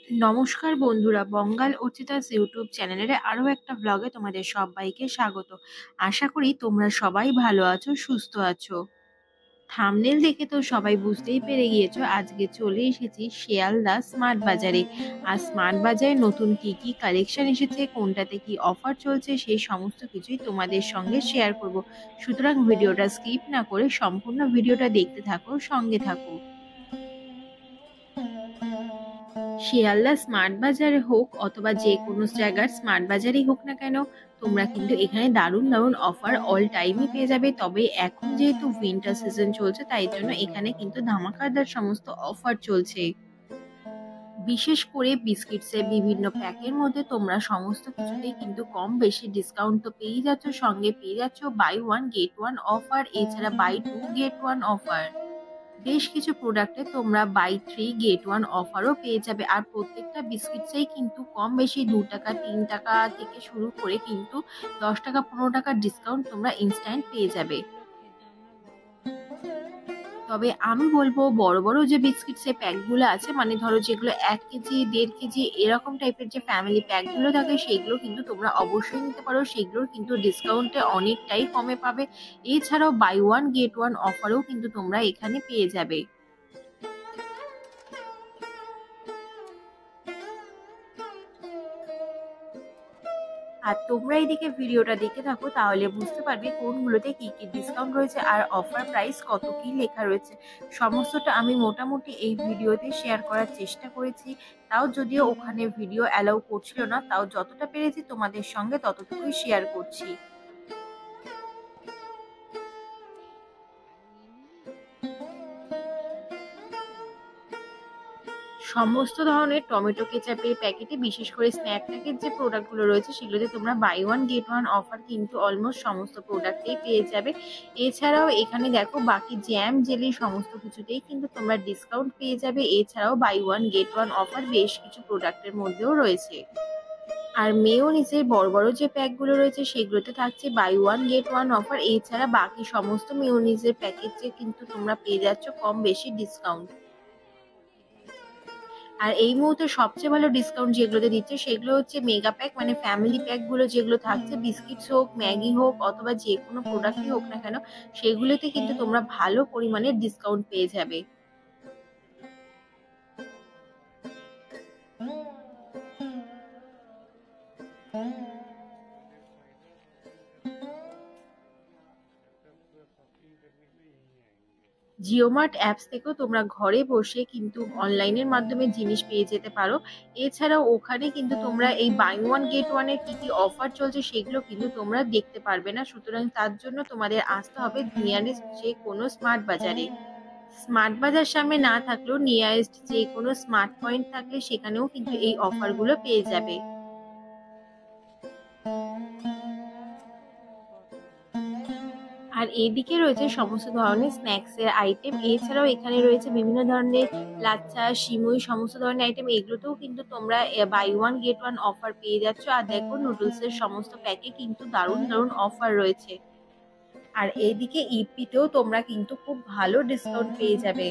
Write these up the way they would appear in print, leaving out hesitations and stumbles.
নমস্কার বন্ধুরা, বঙ্গাল অর্চিতাস ইউটিউব চ্যানেলের আরও একটা ব্লগে তোমাদের সবাইকে স্বাগত। আশা করি তোমরা সবাই ভালো আছো, সুস্থ আছো। থাম্বনেল দেখে তো সবাই বুঝতেই পেরে গিয়েছো আজকে চলে এসেছি শিয়ালদা স্মার্ট বাজারে। আর স্মার্ট বাজারে নতুন কি কি কালেকশন এসেছে, কোনটাতে কি অফার চলছে, সেই সমস্ত কিছুই তোমাদের সঙ্গে শেয়ার করব। সুতরাং ভিডিওটা স্কিপ না করে সম্পূর্ণ ভিডিওটা দেখতে থাকো, সঙ্গে থাকো। শিয়ালদা স্মার্ট বাজারে হোক অথবা যে কোনো জায়গার স্মার্ট বাজারেই হোক না কেন, তোমরা কিন্তু এখানে দারুণ দারুণ অফার অল টাইমই পেয়ে যাবে। তবে এখন যেহেতু উইন্টার সিজন চলছে, তাই জন্য এখানে কিন্তু ধামাকাদার সমস্ত অফার চলছে। বিশেষ করে বিস্কিটসের বিভিন্ন প্যাকের মধ্যে তোমরা সমস্ত কিছুতেই কিন্তু কম বেশি ডিসকাউন্ট তো পেয়ে যাচ্ছ, সঙ্গে পেয়ে যাচ্ছ buy one get one offer, এছাড়া buy two get one offer. বেশ কিছু প্রোডাক্টে তোমরা বাই 3 গেট 1 অফারও পেয়ে যাবে। আর প্রত্যেকটা বিস্কিটসেই কিন্তু কম বেশি 2 টাকা 3 টাকা থেকে শুরু করে কিন্তু 10 টাকা 15 টাকার ডিসকাউন্ট তোমরা ইনস্ট্যান্ট পেয়ে যাবে। তবে আমি বলবো বড় বড় যে বিস্কিটসের প্যাকগুলো আছে, মানে ধরো যেগুলো 1 কেজি 1.5 কেজি এরকম টাইপের যে ফ্যামিলি প্যাকগুলো থাকে, সেগুলো কিন্তু তোমরা অবশ্যই নিতে পারো। সেগুলোর কিন্তু ডিসকাউন্টে অনেকটাই কমে পাবে। এছাড়াও বাই ওয়ান গেট ওয়ান অফারও কিন্তু তোমরা এখানে পেয়ে যাবে। আর তোমরা এদিকে ভিডিওটা দেখে থাকো, তাহলে বুঝতে পারবে কোনগুলোতে কি কি ডিসকাউন্ট রয়েছে আর অফার প্রাইস কত কি লেখা রয়েছে। সমস্তটা আমি মোটামুটি এই ভিডিওতে শেয়ার করার চেষ্টা করেছি। তাও যদিও ওখানে ভিডিও অ্যালাউ করছিল না, তাও যতটা পেরেছি তোমাদের সঙ্গে ততটুকুই শেয়ার করছি। সমস্ত ধরনের টমেটো কেচাপের প্যাকেটে, বিশেষ করে স্ন্যাক প্যাকেট যে প্রোডাক্টগুলো রয়েছে, সেগুলোতে তোমরা buy one get one offer কিন্তু অলমোস্ট সমস্ত প্রোডাক্টেই পেয়ে যাবে। এছাড়াও এখানে দেখো বাকি জ্যাম জেলি সমস্ত কিছুতেই কিন্তু তোমরা ডিসকাউন্ট পেয়ে যাবে। এছাড়াও buy one get one offer বেশ কিছু প্রোডাক্টের মধ্যেও রয়েছে। আর মেয়োনিজের বড় বড় যে প্যাকগুলো রয়েছে, সেগুলোতে থাকছে buy one get one offer. এছাড়া বাকি সমস্ত মেয়োনিজের প্যাকেটে কিন্তু তোমরা পেয়ে যাচ্ছ কম বেশি ডিসকাউন্ট। আর এই মুহূর্তে সবচেয়ে ভালো ডিসকাউন্ট যেগুলোতে দিচ্ছে, সেগুলো হচ্ছে মেগা প্যাক, মানে ফ্যামিলি প্যাক গুলো যেগুলো থাকছে, বিস্কিটস হোক, ম্যাগি হোক অথবা যে কোনো প্রোডাক্টই হোক না কেন, সেগুলোতে কিন্তু তোমরা ভালো পরিমাণে ডিসকাউন্ট পেয়ে যাবে। জিওমার্ট অ্যাপস থেকেও তোমরা ঘরে বসে কিন্তু অনলাইনের মাধ্যমে জিনিস পেয়ে যেতে পারো। এছাড়াও ওখানে কিন্তু তোমরা এই বাই ওয়ান গেট ওয়ান এর কি কি অফার চলছে, সেগুলো কিন্তু তোমরা দেখতে পারবে না। সুতরাং তার জন্য তোমাদের আসতে হবে নিয়ারেস্ট যে কোনো স্মার্ট বাজারে। স্মার্ট বাজার সামনে না থাকলেও নিয়ারেস্ট যে কোনো স্মার্ট পয়েন্ট থাকলে সেখানেও কিন্তু এই অফারগুলো পেয়ে যাবে। আর এইদিকে রয়েছে সমস্ত ধরনের স্ন্যাক্স এর আইটেম। এছাড়াও এখানে রয়েছে বিভিন্ন ধরনের লাচ্ছা, সিমুই, সমস্ত ধরনের আইটেম। এগুলোতেও কিন্তু তোমরা buy one get one offer পেয়ে যাচ্ছ। আর দেখো নুডলস এর সমস্ত প্যাকে কিন্তু দারুণ দারুণ অফার রয়েছে। আর এইদিকে ইপিতেও তোমরা কিন্তু খুব ভালো ডিসকাউন্ট পেয়ে যাবে।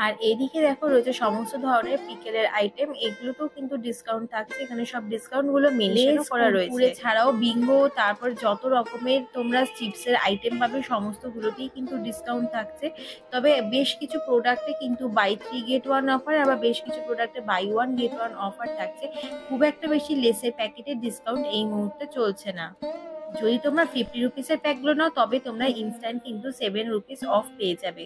আর এদিকে দেখো রয়েছে সমস্ত ধরনের পিকেলের আইটেম। এগুলোতেও কিন্তু ডিসকাউন্ট থাকছে। এখানে সব ডিসকাউন্ট গুলো মেনশন করা রয়েছে। ছাড়াও বিঙ্গো, তারপর যত রকমের তোমরা চিপসের আইটেম পাবে, সমস্ত গুলোতেই কিন্তু ডিসকাউন্ট থাকছে। তবে বেশ কিছু প্রোডাক্টে কিন্তু বাই 3 গেট 1 অফার, আবার বেশ কিছু প্রোডাক্টে বাই 1 গেট 1 অফার থাকছে। খুব একটা বেশি লেসের প্যাকেটের ডিসকাউন্ট এই মুহূর্তে চলছে না। যদি তোমরা 50 রুপিসের প্যাকগুলো নাও, তবে তোমরা ইনস্ট্যান্ট কিন্তু 7 রুপিস অফ পেয়ে যাবে।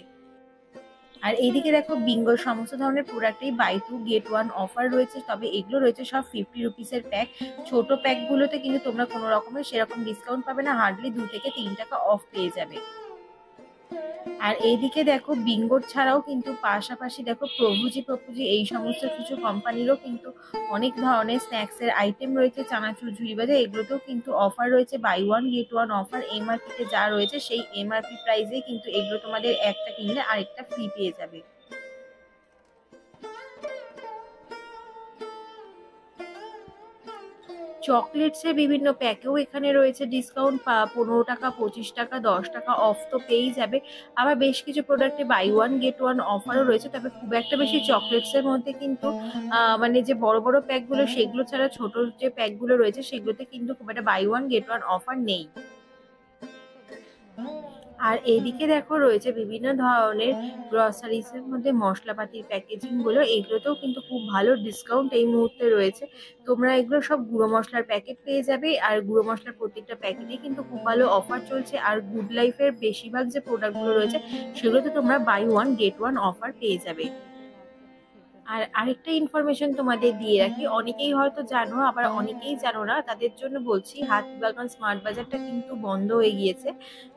আর এইদিকে দেখো বিঙ্গোর সমস্ত ধরনের প্রোডাক্টেই buy two get one offer রয়েছে। তবে এগুলো রয়েছে সব 50 রুপিসের প্যাক। ছোট প্যাকগুলোতে কিন্তু তোমরা কোনো রকমের সেরকম ডিসকাউন্ট পাবে না, হার্ডলি 2 থেকে 3 টাকা অফ পেয়ে যাবে। আর এইদিকে দেখো বিঙ্গোর ছাড়াও কিন্তু পাশাপাশি দেখো প্রভুজি এই সমস্ত কিছু কোম্পানিরও কিন্তু অনেক ধরনের স্ন্যাক্স এর আইটেম রয়েছে। চানাচুর, ঝুড়ি বাজার এগুলোতেও কিন্তু অফার রয়েছে, buy one get one offer. MRP তে যা রয়েছে সেই এমআরপি প্রাইসে কিন্তু এগুলো তোমাদের একটা কিনলে আরেকটা ফ্রি পেয়ে যাবে। চকলেটস এর বিভিন্ন প্যাকেও এখানে রয়েছে ডিসকাউন্ট, 15 টাকা, 25 টাকা, 10 টাকা অফ তো পেয়েই যাবে। আবার বেশ কিছু প্রোডাক্টে বাই ওয়ান গেট ওয়ান অফারও রয়েছে, তবে খুব একটা বেশি চকলেটস এর মধ্যে কিন্তু মানে যে বড় বড় প্যাকগুলো সেগুলো ছাড়া ছোট যে প্যাকগুলো রয়েছে সেগুলোতে কিন্তু খুব একটা buy one get one offer নেই। আর এদিকে দেখো রয়েছে বিভিন্ন ধরনের গ্রসারিস এর মধ্যে মশলাপাতির প্যাকেজিং গুলো, এগুলোতেও কিন্তু খুব ভালো ডিসকাউন্ট এই মুহূর্তে রয়েছে। তোমরা এগুলো সব গুঁড়ো মশলার প্যাকেট পেয়ে যাবে, আর গুঁড়ো মশলার প্রত্যেকটা প্যাকেটে কিন্তু খুব ভালো অফার চলছে। আর গুড লাইফের বেশিরভাগ যে প্রোডাক্ট গুলো রয়েছে সেগুলোতে তোমরা buy one get one offer পেয়ে যাবে। আর আরেকটা ইনফরমেশন তোমাদের দিয়ে রাখি, অনেকেই হয়তো জানো আবার অনেকেই জানো না, তাদের জন্য বলছি হাতিবাগান স্মার্ট বাজারটা কিন্তু বন্ধ হয়ে গিয়েছে।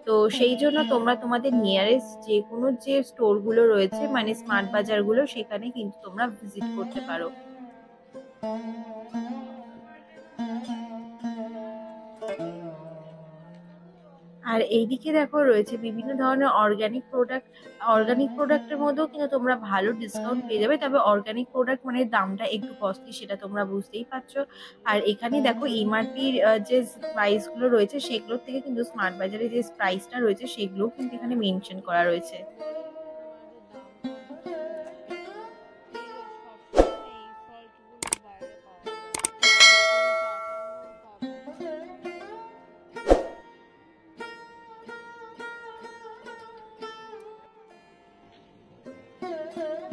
তো সেই জন্য তোমরা তোমাদের নিয়ারেস্ট যে কোনো যে স্টোর গুলো রয়েছে মানে স্মার্ট বাজার গুলো সেখানে কিন্তু তোমরা ভিজিট করতে পারো। আর এইদিকে দেখো রয়েছে বিভিন্ন ধরনের অর্গানিক প্রোডাক্টের মধ্যেও কিন্তু তোমরা ভালো ডিসকাউন্ট পেয়ে যাবে, তবে অর্গানিক প্রোডাক্ট মানে দামটা একটু কস্টলি সেটা তোমরা বুঝতেই পারছো। আর এখানে দেখো এমআরপির যে প্রাইস গুলো রয়েছে সেগুলোর থেকে কিন্তু স্মার্ট বাজারে যে প্রাইসটা রয়েছে সেগুলোও কিন্তু এখানে মেনশন করা রয়েছে।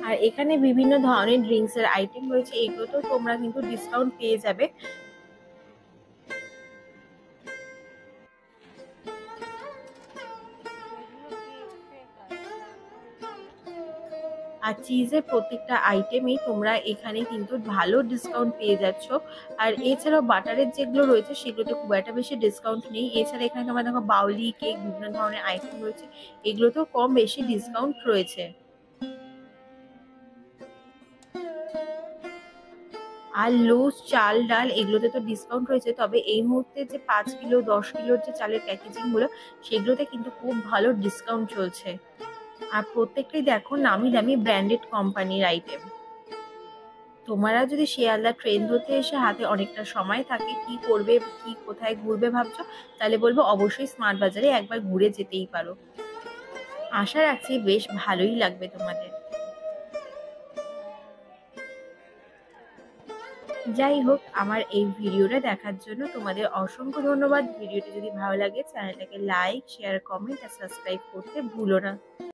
আর এখানে বিভিন্ন ধরনের ড্রিঙ্কস এর আইটেম রয়েছে, এগুলোতেও তোমরা কিন্তু ডিসকাউন্ট পেয়ে যাবে। আর চিজের প্রত্যেকটা আইটেমেই তোমরা এখানে কিন্তু ভালো ডিসকাউন্ট পেয়ে যাচ্ছ। আর এছাড়াও বাটারের যেগুলো রয়েছে সেগুলোতে খুব একটা বেশি ডিসকাউন্ট নেই। এছাড়া এখানে তোমরা দেখো বাউলি কেক, বিভিন্ন ধরনের আইটেম রয়েছে, এগুলোতেও কম বেশি ডিসকাউন্ট রয়েছে। আর লুজ চাল ডাল এগুলোতে তো ডিসকাউন্ট রয়েছে, তবে এই মুহূর্তে যে 5 কিলো 10 কিলোর যে চালের প্যাকেজিং গুলো সেগুলোতে কিন্তু খুব ভালো ডিসকাউন্ট চলছে। আর প্রত্যেকটাই দেখো নামি দামি ব্র্যান্ডেড কোম্পানির আইটেম। তোমরা যদি শিয়ালদা ট্রেন ধরতে এসে হাতে অনেকটা সময় থাকে, কি করবে কি কোথায় ঘুরবে ভাবছো, তাহলে বলবো অবশ্যই স্মার্ট বাজারে একবার ঘুরে যেতেই পারো। আশা রাখছি বেশ ভালোই লাগবে তোমাদের। যাই হোক, আমার এই ভিডিওটা দেখার জন্য তোমাদের অসংখ্য ধন্যবাদ। ভিডিওটি যদি ভালো লাগে চ্যানেলটাকে লাইক, শেয়ার, কমেন্ট আর সাবস্ক্রাইব করতে ভুলো না।